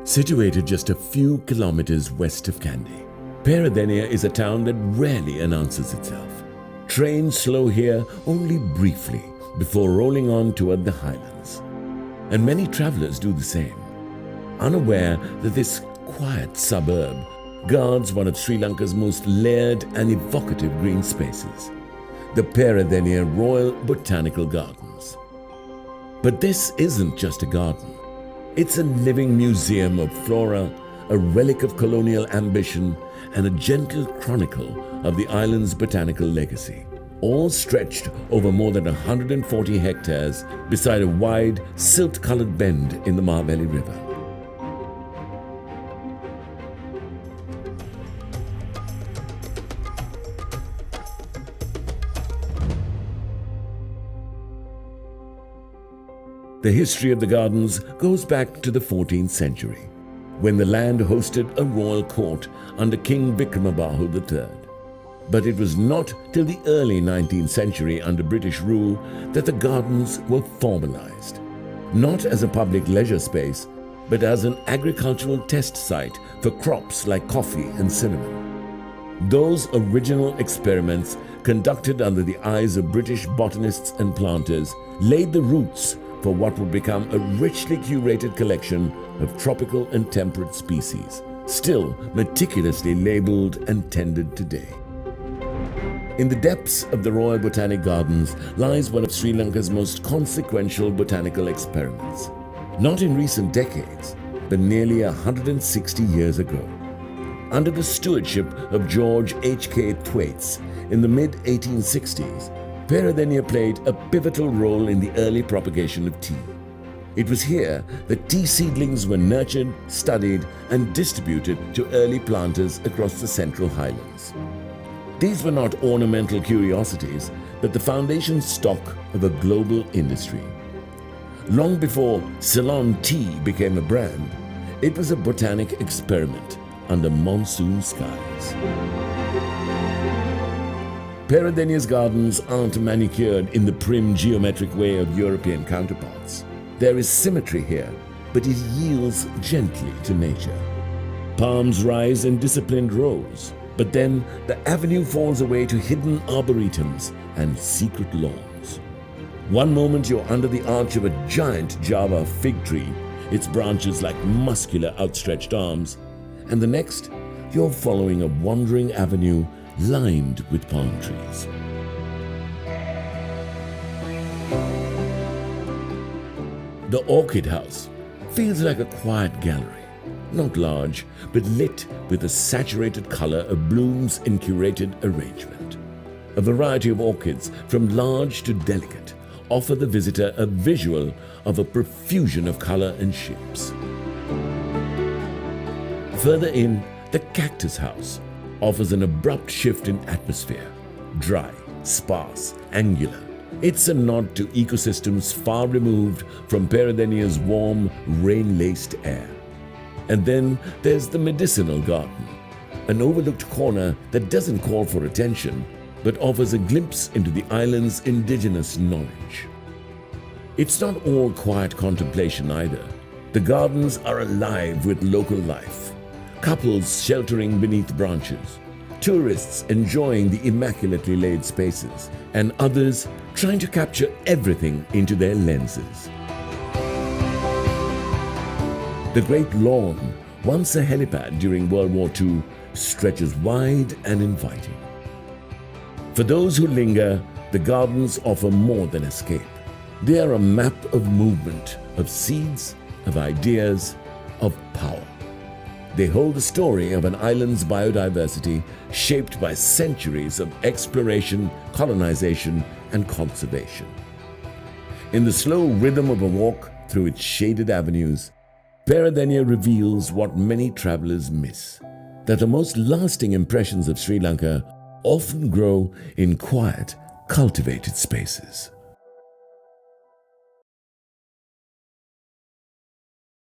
Situated just a few kilometers west of Kandy, Peradeniya is a town that rarely announces itself. Trains slow here only briefly before rolling on toward the highlands. And many travelers do the same, unaware that this quiet suburb guards one of Sri Lanka's most layered and evocative green spaces, the Peradeniya Royal Botanical Gardens. But this isn't just a garden. It's a living museum of flora, a relic of colonial ambition, and a gentle chronicle of the island's botanical legacy, all stretched over more than 140 hectares beside a wide, silt-colored bend in the Marbelly River. The history of the gardens goes back to the 14th century, when the land hosted a royal court under King Vikramabahu III. But it was not till the early 19th century under British rule that the gardens were formalized, not as a public leisure space, but as an agricultural test site for crops like coffee and cinnamon. Those original experiments, conducted under the eyes of British botanists and planters, laid the roots for what would become a richly curated collection of tropical and temperate species, still meticulously labeled and tended today. In the depths of the Royal Botanic Gardens lies one of Sri Lanka's most consequential botanical experiments. Not in recent decades, but nearly 160 years ago. Under the stewardship of George H.K. Thwaites in the mid-1860s, Peradeniya played a pivotal role in the early propagation of tea. It was here that tea seedlings were nurtured, studied, and distributed to early planters across the Central Highlands. These were not ornamental curiosities, but the foundation stock of a global industry. Long before Ceylon tea became a brand, it was a botanic experiment under monsoon skies. Peradeniya's gardens aren't manicured in the prim geometric way of European counterparts. There is symmetry here, but it yields gently to nature. Palms rise in disciplined rows, but then the avenue falls away to hidden arboretums and secret lawns. One moment you're under the arch of a giant Java fig tree, its branches like muscular outstretched arms, and the next you're following a wandering avenue lined with palm trees. The Orchid House feels like a quiet gallery, not large, but lit with a saturated color of blooms in curated arrangement. A variety of orchids, from large to delicate, offer the visitor a visual of a profusion of color and shapes. Further in, the Cactus House offers an abrupt shift in atmosphere, dry, sparse, angular. It's a nod to ecosystems far removed from Peradeniya's warm, rain-laced air. And then there's the Medicinal Garden, an overlooked corner that doesn't call for attention, but offers a glimpse into the island's indigenous knowledge. It's not all quiet contemplation either. The gardens are alive with local life. Couples sheltering beneath branches, tourists enjoying the immaculately laid spaces, and others trying to capture everything into their lenses. The Great Lawn, once a helipad during World War II, stretches wide and inviting. For those who linger, the gardens offer more than escape. They are a map of movement, of seeds, of ideas, of power. They hold the story of an island's biodiversity shaped by centuries of exploration, colonization, and conservation. In the slow rhythm of a walk through its shaded avenues, Peradeniya reveals what many travelers miss, that the most lasting impressions of Sri Lanka often grow in quiet, cultivated spaces.